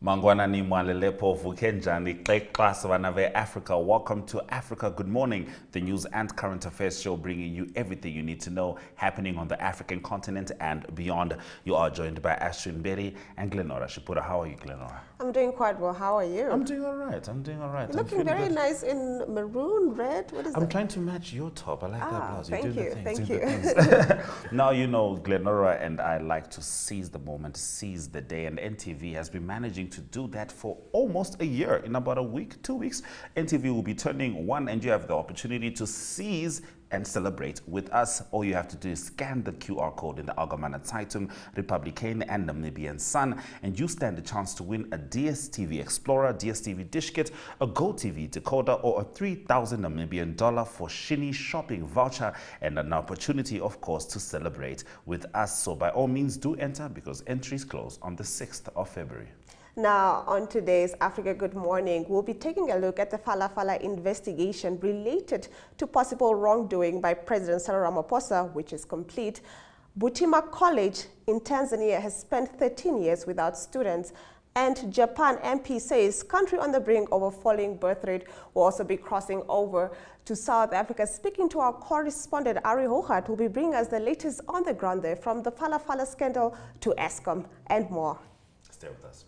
Mangwana ni mwalelepo vukenjani kleklas vanave Africa. Welcome to Africa Good Morning, the news and current affairs show bringing you everything you need to know happening on the African continent and beyond. You are joined by Ashwin Berry and Glenora Shipura. How are you, Glenora? I'm doing quite well. How are you? I'm doing all right. I'm doing all right. You're looking very nice in maroon, red. What is that? I'm trying to match your top. I like that blouse. Thank you. Thank you. Now, you know, Glenora and I like to seize the moment, seize the day, and NTV has been managing to do that for almost a year. In about a week, 2 weeks, NTV will be turning one, and you have the opportunity to seize and celebrate with us. All you have to do is scan the QR code in the Algemene Zeitung, Republican and Namibian Sun, and you stand a chance to win a DSTV Explorer, DSTV Dish Kit, a GoTV decoder, or a 3,000 Namibian dollar for Shini shopping voucher, and an opportunity, of course, to celebrate with us. So by all means, do enter, because entries close on the 6th of February. Now, on today's Africa Good Morning, we'll be taking a look at the Phala Phala investigation related to possible wrongdoing by President Cyril Ramaphosa, which is complete. Butiama College in Tanzania has spent 13 years without students. And Japan MP says country on the brink of a falling birth rate will also be crossing over to South Africa. Speaking to our correspondent, Ari Hohat, who will be bringing us the latest on the ground there, from the Phala Phala scandal to Eskom and more. Stay with us.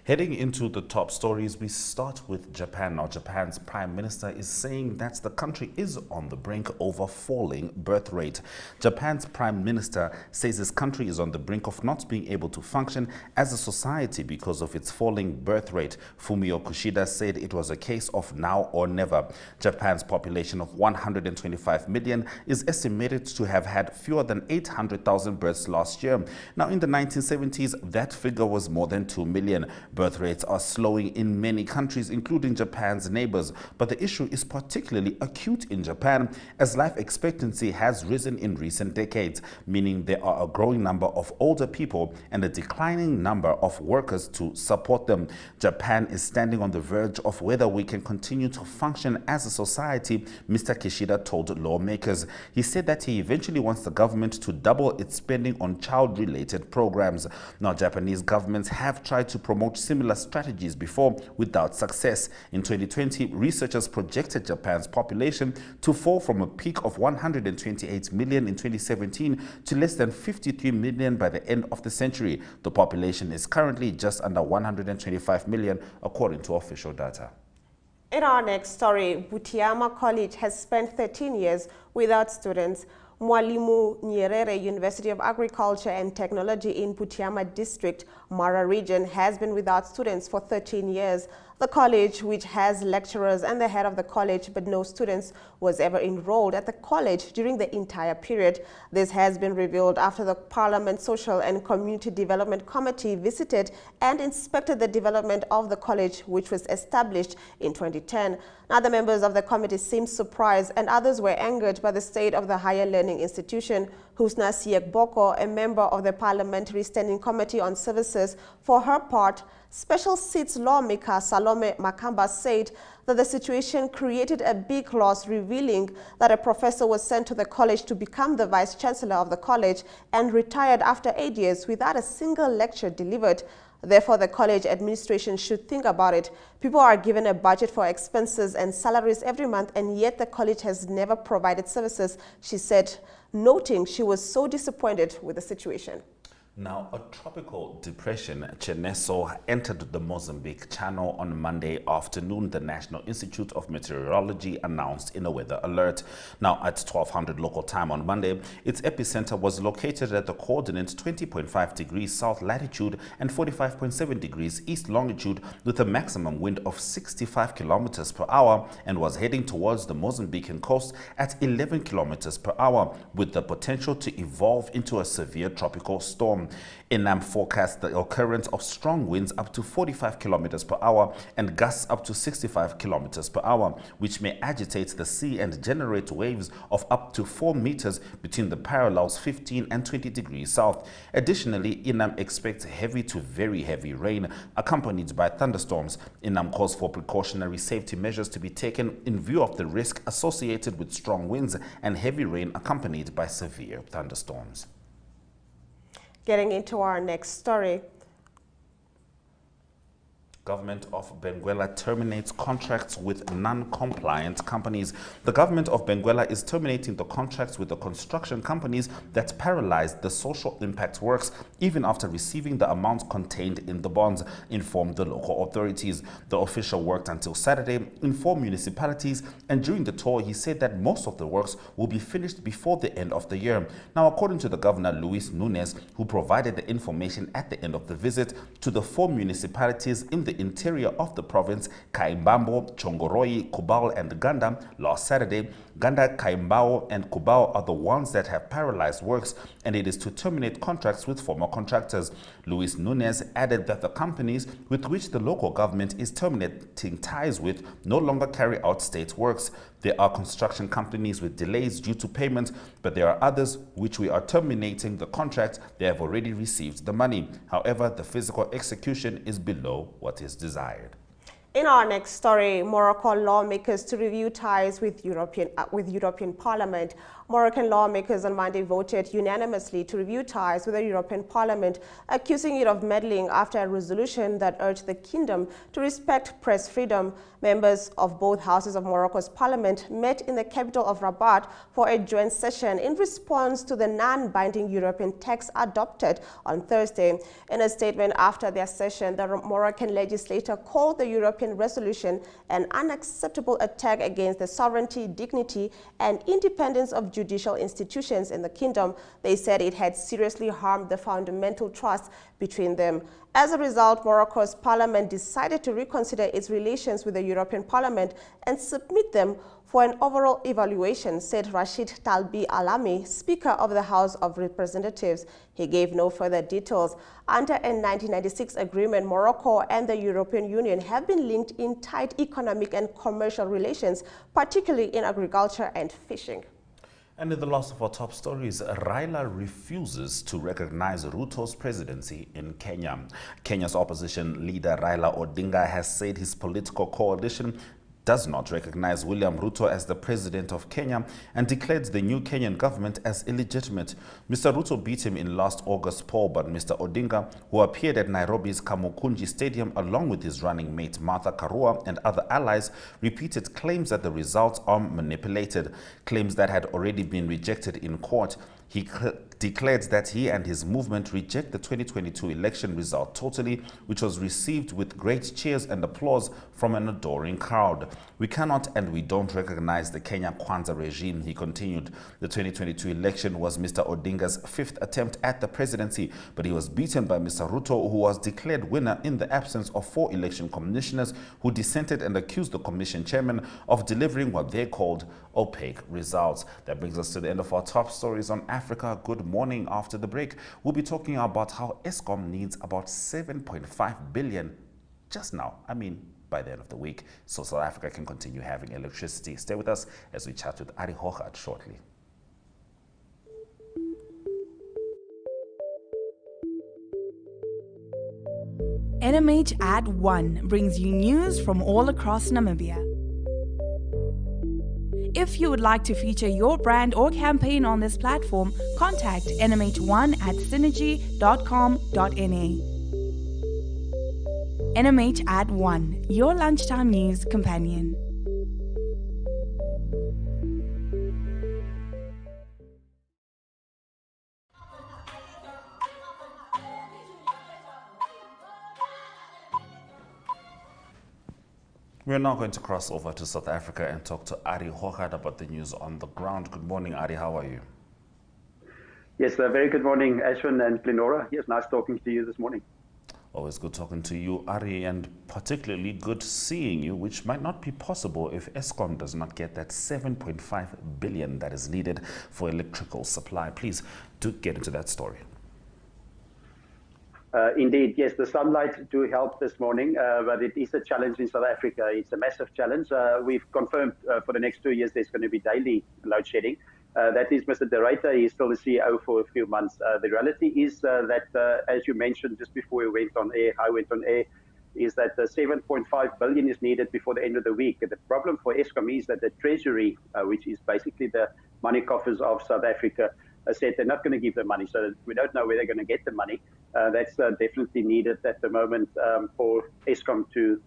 Heading into the top stories, we start with Japan. Now, Japan's prime minister is saying that the country is on the brink of a falling birth rate. Japan's prime minister says his country is on the brink of not being able to function as a society because of its falling birth rate. Fumio Kishida said it was a case of now or never. Japan's population of 125 million is estimated to have had fewer than 800,000 births last year. Now, in the 1970s, that figure was more than 2 million. Birth rates are slowing in many countries, including Japan's neighbors. But the issue is particularly acute in Japan, as life expectancy has risen in recent decades, meaning there are a growing number of older people and a declining number of workers to support them. Japan is standing on the verge of whether we can continue to function as a society, Mr. Kishida told lawmakers. He said that he eventually wants the government to double its spending on child-related programs. Now, Japanese governments have tried to promote similar strategies before without success. In 2020, researchers projected Japan's population to fall from a peak of 128 million in 2017 to less than 53 million by the end of the century. The population is currently just under 125 million, according to official data. In our next story, Butiama College has spent 13 years without students. Mwalimu Nyerere University of Agriculture and Technology in Butiama District, Mara Region, has been without students for 13 years. The college, which has lecturers and the head of the college, but no students was ever enrolled at the college during the entire period. This has been revealed after the Parliament Social and Community Development Committee visited and inspected the development of the college, which was established in 2010. Now, the members of the committee seemed surprised, and others were angered by the state of the higher learning institution. Husna Siek Boko, a member of the Parliamentary Standing Committee on Services, for her part, Special Seats lawmaker Salome Makamba said that the situation created a big loss, revealing that a professor was sent to the college to become the vice chancellor of the college and retired after 8 years without a single lecture delivered. Therefore, the college administration should think about it. People are given a budget for expenses and salaries every month, and yet the college has never provided services, she said, noting she was so disappointed with the situation. Now, a tropical depression, Cheneso, entered the Mozambique Channel on Monday afternoon, the National Institute of Meteorology announced in a weather alert. Now, at 1200 local time on Monday, its epicenter was located at the coordinate 20.5 degrees south latitude and 45.7 degrees east longitude, with a maximum wind of 65 kilometers per hour, and was heading towards the Mozambican coast at 11 kilometers per hour, with the potential to evolve into a severe tropical storm. INAM forecasts the occurrence of strong winds up to 45 kilometers per hour and gusts up to 65 kilometers per hour, which may agitate the sea and generate waves of up to 4 meters between the parallels 15 and 20 degrees south. Additionally, INAM expects heavy to very heavy rain accompanied by thunderstorms. INAM calls for precautionary safety measures to be taken in view of the risk associated with strong winds and heavy rain accompanied by severe thunderstorms. Getting into our next story. Government of Benguela terminates contracts with non-compliant companies. The government of Benguela is terminating the contracts with the construction companies that paralyzed the social impact works even after receiving the amounts contained in the bonds, informed the local authorities. The official worked until Saturday in 4 municipalities, and during the tour he said that most of the works will be finished before the end of the year. Now, according to the governor, Luis Nunes, who provided the information at the end of the visit to the 4 municipalities in the interior of the province, Kaimbambo, Chongoroi, Kubao, and Ganda, last Saturday, Ganda, Kaimbao, and Kubao are the ones that have paralyzed works, and it is to terminate contracts with former contractors. Luis Nunes added that the companies with which the local government is terminating ties with no longer carry out state works. There are construction companies with delays due to payment, but there are others which we are terminating the contract. They have already received the money. However, the physical execution is below what is desired. In our next story, Morocco lawmakers to review ties with European Parliament. Moroccan lawmakers on Monday voted unanimously to review ties with the European Parliament, accusing it of meddling after a resolution that urged the kingdom to respect press freedom. Members of both houses of Morocco's parliament met in the capital of Rabat for a joint session in response to the non-binding European text adopted on Thursday. In a statement after their session, the Moroccan legislator called the European resolution an unacceptable attack against the sovereignty, dignity, and independence of judicial institutions in the kingdom. They said it had seriously harmed the fundamental trust between them. As a result, Morocco's parliament decided to reconsider its relations with the European Parliament and submit them for an overall evaluation, said Rashid Talbi Alami, Speaker of the House of Representatives. He gave no further details. Under a 1996 agreement, Morocco and the European Union have been linked in tight economic and commercial relations, particularly in agriculture and fishing. And in the last of our top stories, Raila refuses to recognize Ruto's presidency in Kenya. Kenya's opposition leader Raila Odinga has said his political coalition does not recognize William Ruto as the president of Kenya and declared the new Kenyan government as illegitimate. Mr. Ruto beat him in last August's poll, but Mr. Odinga, who appeared at Nairobi's Kamukunji Stadium along with his running mate Martha Karua and other allies, repeated claims that the results are manipulated, claims that had already been rejected in court. He declared that he and his movement reject the 2022 election result totally, which was received with great cheers and applause from an adoring crowd. We cannot and we don't recognize the Kenya Kwanza regime, he continued. The 2022 election was Mr. Odinga's 5th attempt at the presidency, but he was beaten by Mr. Ruto, who was declared winner in the absence of 4 election commissioners who dissented and accused the commission chairman of delivering what they called opaque results. That brings us to the end of our top stories on Africa. Good morning. After the break, we'll be talking about how Eskom needs about 7.5 billion just now. I mean, by the end of the week, so South Africa can continue having electricity. Stay with us as we chat with Ari Hochart shortly. NMH at 1 brings you news from all across Namibia. If you would like to feature your brand or campaign on this platform, contact NMH1 at synergy.com.na. NMH at 1, your lunchtime news companion. We're now going to cross over to South Africa and talk to Ari Hochart about the news on the ground. Good morning, Ari. How are you? Yes, very good morning, Ashwin and Glenora. Yes, nice talking to you this morning. Always good talking to you, Ari, and particularly good seeing you, which might not be possible if Eskom does not get that 7.5 billion that is needed for electrical supply. Please do get into that story. Indeed, yes, the sunlight do help this morning, but it is a challenge in South Africa. It's a massive challenge. We've confirmed for the next 2 years there's going to be daily load shedding. That is Mr. De Ruyter. He's still the CEO for a few months. The reality is that, as you mentioned just before I went on air, is that 7.5 billion is needed before the end of the week. The problem for Eskom is that the Treasury, which is basically the money coffers of South Africa, said they're not going to give the money. So we don't know where they're going to get the money. That's definitely needed at the moment for Eskom to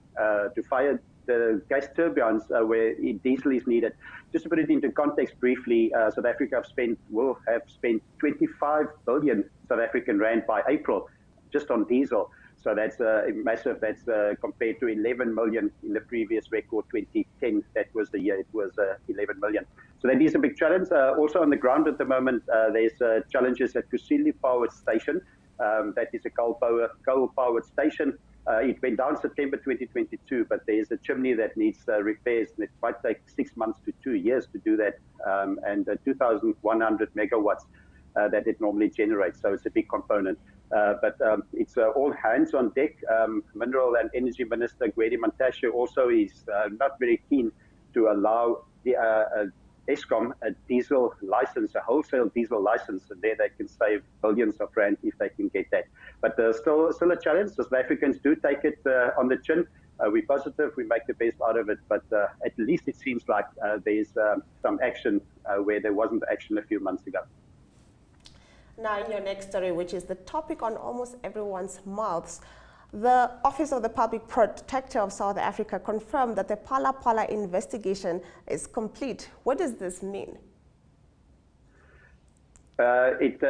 fire the gas turbines where diesel is needed. Just to put it into context briefly, South Africa will have spent 25 billion South African rand by April just on diesel. So that's massive. That's compared to 11 million in the previous record, 2010. That was the year it was 11 million. So that is a big challenge. Also on the ground at the moment, there's challenges at Kusile Power Station. That is a coal-powered station. It went down September 2022, but there's a chimney that needs repairs. And it might take 6 months to 2 years to do that, and 2,100 megawatts that it normally generates. So it's a big component. But it's all hands on deck. Mineral and Energy Minister Gwedi Mantashe also is not very keen to allow the Eskom a diesel license, a wholesale diesel license, and there they can save billions of rand if they can get that. But still a challenge. The South Africans do take it on the chin. We're positive, we make the best out of it, but at least it seems like there's some action where there wasn't action a few months ago. Now, in your next story, which is the topic on almost everyone's mouths, the Office of the Public Protector of South Africa confirmed that the Phala Phala investigation is complete. What does this mean? It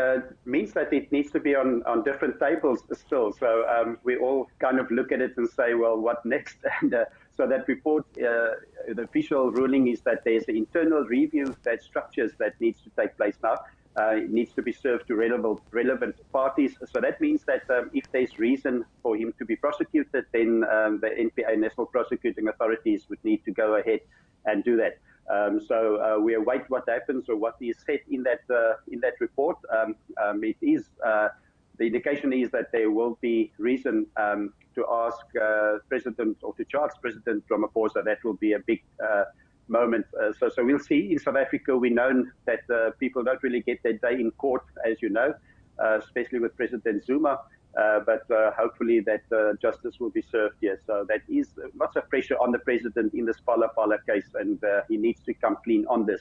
means that it needs to be on different tables still. So we all kind of look at it and say, well, what next? And so that report, the official ruling is that there's an internal review that structures that needs to take place now. It needs to be served to relevant parties. So that means that if there's reason for him to be prosecuted, then the NPA, National Prosecuting Authorities, would need to go ahead and do that. So we await what happens or what is said in that report. It is the indication is that there will be reason to ask President or to charge President Ramaphosa. That will be a big moment. So we'll see. In South Africa, we know that people don't really get their day in court, as you know, especially with President Zuma. But hopefully that justice will be served here. So that is lots of pressure on the president in this Phala Phala case, and he needs to come clean on this.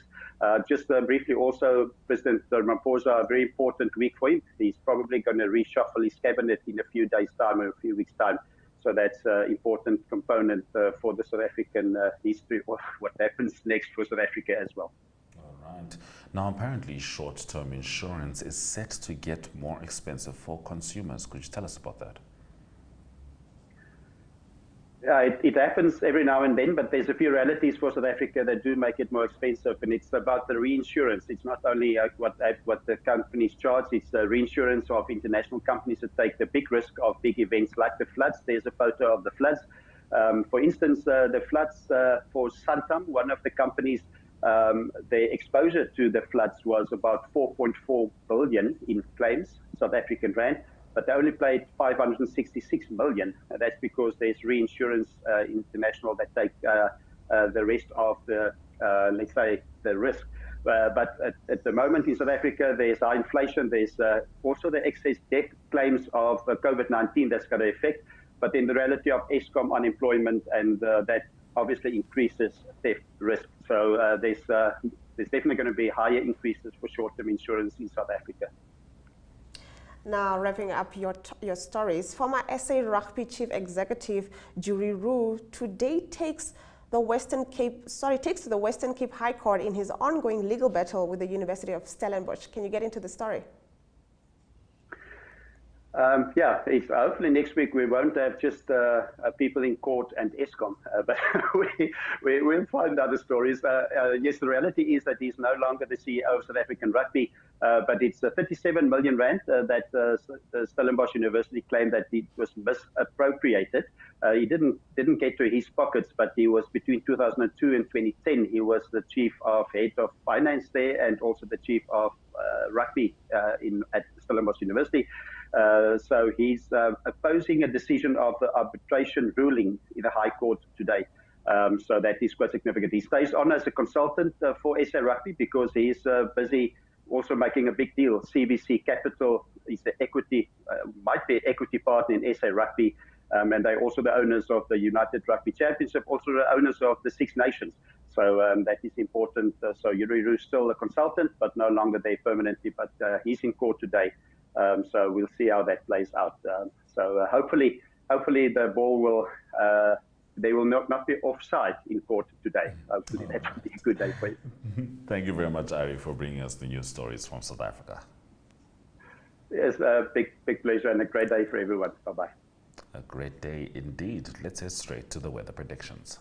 Just briefly also, President Ramaphosa, a very important week for him. He's probably going to reshuffle his cabinet in a few days' time or a few weeks' time. So that's an important component for the South African history of what happens next for South Africa as well. All right. Now, apparently, short-term insurance is set to get more expensive for consumers. Could you tell us about that? It happens every now and then, but there's a few realities for South Africa that do make it more expensive, and it's about the reinsurance. It's not only what the companies charge, it's the reinsurance of international companies that take the big risk of big events like the floods. There's a photo of the floods. For instance, the floods for Santam, one of the companies, the exposure to the floods was about 4.4 billion in claims, South African rand. But they only paid 566 million. That's because there's reinsurance international that take the rest of the, let's say, the risk. But at the moment in South Africa, there's high inflation. There's also the excess death claims of COVID-19 that's got an effect. But then the reality of Eskom unemployment, and that obviously increases theft risk. So there's definitely going to be higher increases for short-term insurance in South Africa. Now, wrapping up your stories, former SA Rugby Chief Executive Jurie Roux today takes to the Western Cape High Court in his ongoing legal battle with the University of Stellenbosch. Can you get into the story? Yeah, hopefully next week we won't have just people in court and Eskom, but we'll find other stories. Yes, the reality is that he's no longer the CEO of South African Rugby, but it's 37 million rand that Stellenbosch University claimed that it was misappropriated. He didn't get to his pockets, but he was between 2002 and 2010. He was the head of finance there, and also the chief of rugby at Stellenbosch University. So he's opposing a decision of the arbitration ruling in the High Court today. So that is quite significant. He stays on as a consultant for SA Rugby because he's busy also making a big deal. CBC Capital is the equity, might be equity partner in SA Rugby, and they're also the owners of the United Rugby Championship, also the owners of the Six Nations. So that is important. So Yuriru's still a consultant, but no longer there permanently, but he's in court today. So we'll see how that plays out. So hopefully the ball will, they will not be offside in court today. Hopefully that will be a good day for you. Thank you very much, Ari, for bringing us the news stories from South Africa. It's a big pleasure and a great day for everyone. Bye-bye. A great day indeed. Let's head straight to the weather predictions.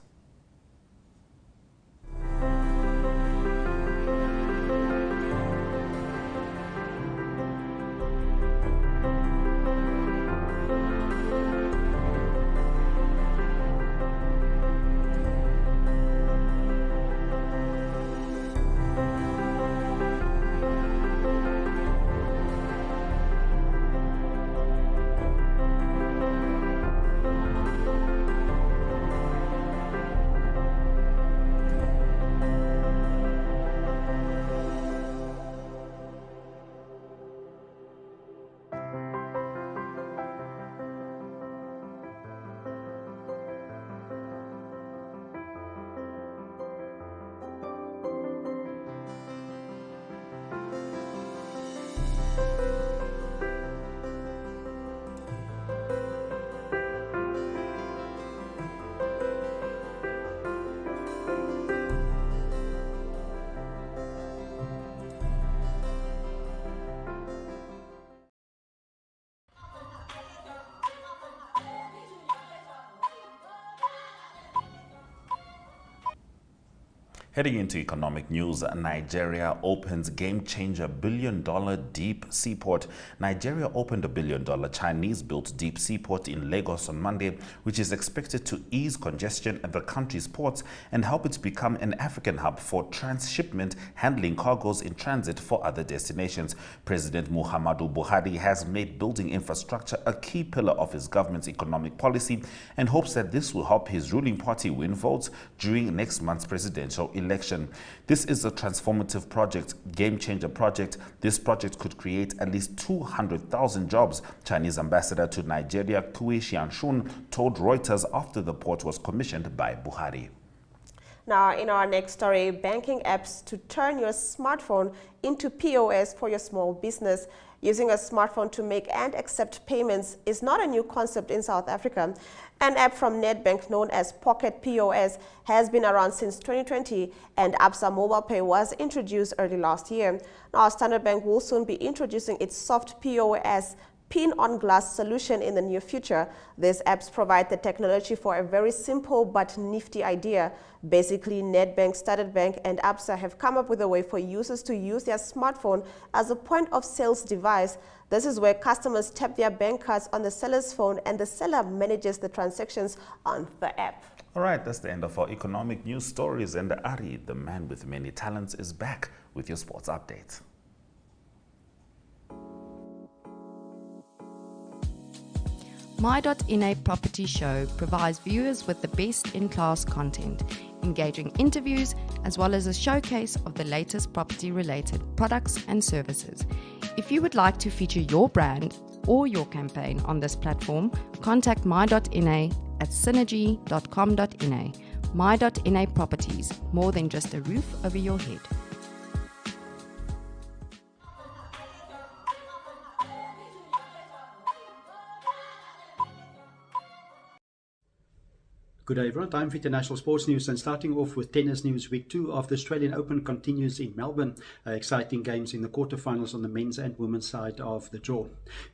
Heading into economic news, Nigeria opens game-changer billion-dollar deep seaport. Nigeria opened a billion-dollar Chinese-built deep seaport in Lagos on Monday, which is expected to ease congestion at the country's ports and help it become an African hub for transshipment, handling cargoes in transit for other destinations. President Muhammadu Buhari has made building infrastructure a key pillar of his government's economic policy and hopes that this will help his ruling party win votes during next month's presidential election. This is a transformative project, game-changer project. This project could create at least 200,000 jobs, Chinese ambassador to Nigeria, Kui Xianshun, told Reuters after the port was commissioned by Buhari. Now, in our next story, banking apps to turn your smartphone into POS for your small business. Using a smartphone to make and accept payments is not a new concept in South Africa. An app from Nedbank known as Pocket POS has been around since 2020, and Absa Mobile Pay was introduced early last year. Now, Standard Bank will soon be introducing its soft POS pin-on-glass solution in the near future. These apps provide the technology for a very simple but nifty idea. Basically, Nedbank, Standard Bank and Absa have come up with a way for users to use their smartphone as a point-of-sales device. This is where customers tap their bank cards on the seller's phone and the seller manages the transactions on the app. All right, that's the end of our economic news stories. And Ari, the man with many talents, is back with your sports update. My.NA Property Show provides viewers with the best in-class content, engaging interviews, as well as a showcase of the latest property-related products and services. If you would like to feature your brand or your campaign on this platform, contact My.NA at synergy.com.na. My.NA Properties, more than just a roof over your head. Good day everyone, time for international sports news, and starting off with tennis news. Week 2 of the Australian Open continues in Melbourne. Exciting games in the quarterfinals on the men's and women's side of the draw.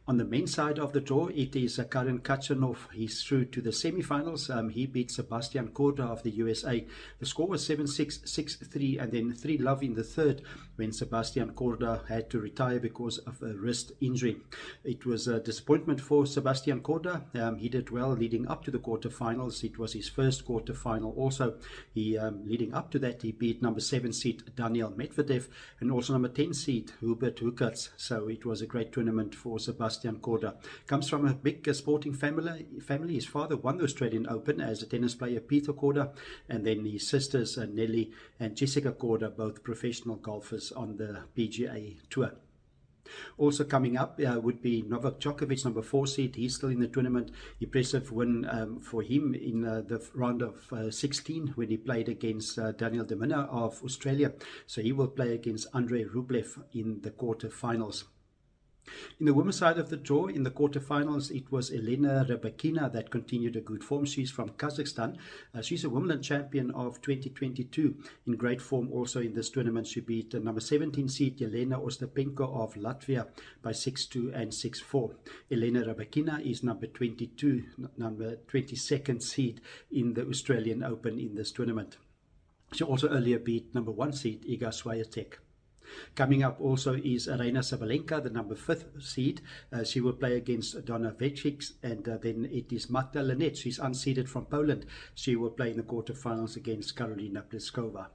On the men's side of the draw, it is Karen Khachanov. He's through to the semi-finals. He beat Sebastian Korda of the USA. The score was 7-6, 6-3 and then 3-love in the third when Sebastian Korda had to retire because of a wrist injury. It was a disappointment for Sebastian Korda. He did well leading up to the quarterfinals. It was his first quarter-final. Also, leading up to that, he beat number 7 seed Daniel Medvedev and also number 10 seed Hubert Hurkacz. So it was a great tournament for Sebastian Korda. Comes from a big sporting family. His father won the Australian Open as a tennis player, Peter Korda, and then his sisters Nelly and Jessica Korda, both professional golfers on the PGA Tour. Also coming up would be Novak Djokovic, number 4 seed. He's still in the tournament. Impressive win for him in the round of 16 when he played against Daniel de Minna of Australia. So he will play against Andrei Rublev in the quarterfinals. In the women's side of the draw, in the quarterfinals, it was Elena Rybakina that continued a good form. She's from Kazakhstan. She's a Wimbledon champion of 2022. In great form also in this tournament. She beat number 17 seed Jelena Ostapenko of Latvia by 6-2 and 6-4. Elena Rybakina is number 22, number 22nd seed in the Australian Open in this tournament. She also earlier beat number 1 seed Iga Swiatek. Coming up also is Aryna Sabalenka, the number 5th seed. She will play against Donna Vekic, and then it is Magda Linette. She's unseeded from Poland. She will play in the quarterfinals against Karolina Pliskova.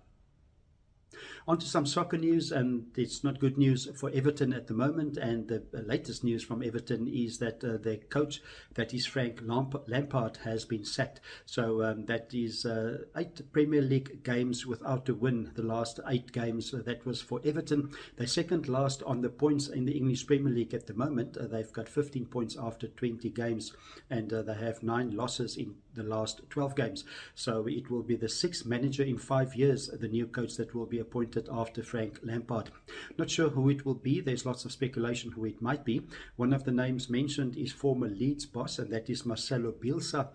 On to some soccer news, and it's not good news for Everton at the moment. And the latest news from Everton is that their coach, that is Frank Lampard, has been sacked. So that is 8 Premier League games without a win. The last 8 games, that was for Everton. They're second last on the points in the English Premier League at the moment. They've got 15 points after 20 games, and they have 9 losses in the last 12 games. So it will be the 6th manager in 5 years, the new coach that will be appointed after Frank Lampard. Not sure who it will be. There's lots of speculation who it might be. One of the names mentioned is former Leeds boss, and that is Marcelo Bielsa.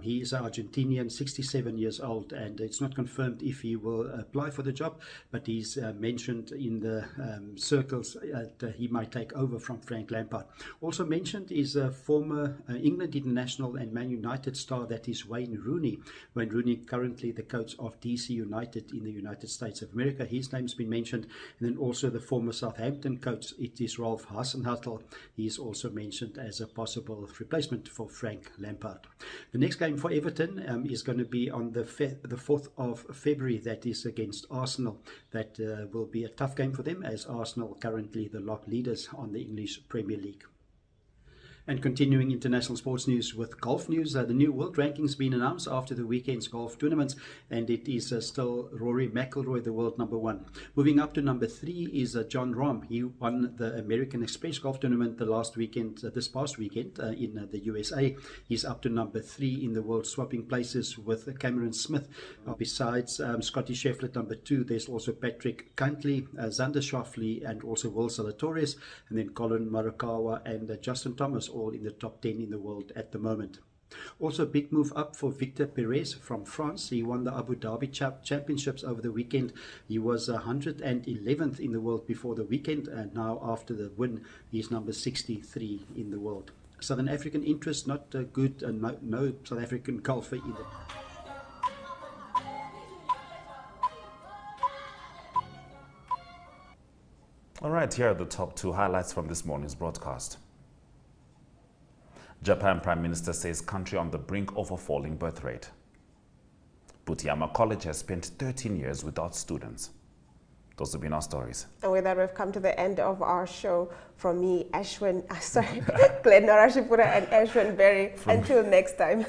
He is an Argentinian, 67 years old, and it's not confirmed if he will apply for the job, but he's mentioned in the circles that he might take over from Frank Lampard. Also mentioned is a former England international and Man United star, that is Wayne Rooney. Wayne Rooney, currently the coach of DC United in the United States of America. His name's been mentioned. And then also the former Southampton coach, it is Ralph Hasenhüttl. He is also mentioned as a possible replacement for Frank Lampard. The next game for Everton is going to be on the 4th of February. That is against Arsenal. That will be a tough game for them, as Arsenal currently the lot leaders on the English Premier League. And continuing international sports news with golf news, the new world rankings been announced after the weekend's golf tournaments, and it is still Rory McIlroy, the world number 1. Moving up to number 3 is Jon Rahm. He won the American Express golf tournament this past weekend in the USA. He's up to number 3 in the world, swapping places with Cameron Smith. Besides Scotty Scheffler, number 2, there's also Patrick Cantley, Xander Schauffele, and also Will Zalatoris, and then Colin Morikawa and Justin Thomas, all in the top 10 in the world at the moment. Also a big move up for Victor Perez from France. He won the Abu Dhabi Championships over the weekend. He was 111th in the world before the weekend, and now after the win he's number 63 in the world. Southern African interest not good, no South African golfer either. All right, here are the top 2 highlights from this morning's broadcast. Japan Prime Minister says country on the brink of a falling birth rate. Butiama College has spent 13 years without students. Those have been our stories. And with that, we've come to the end of our show. From me, Glenn Norashipura and Ashwin Berry. Until next time.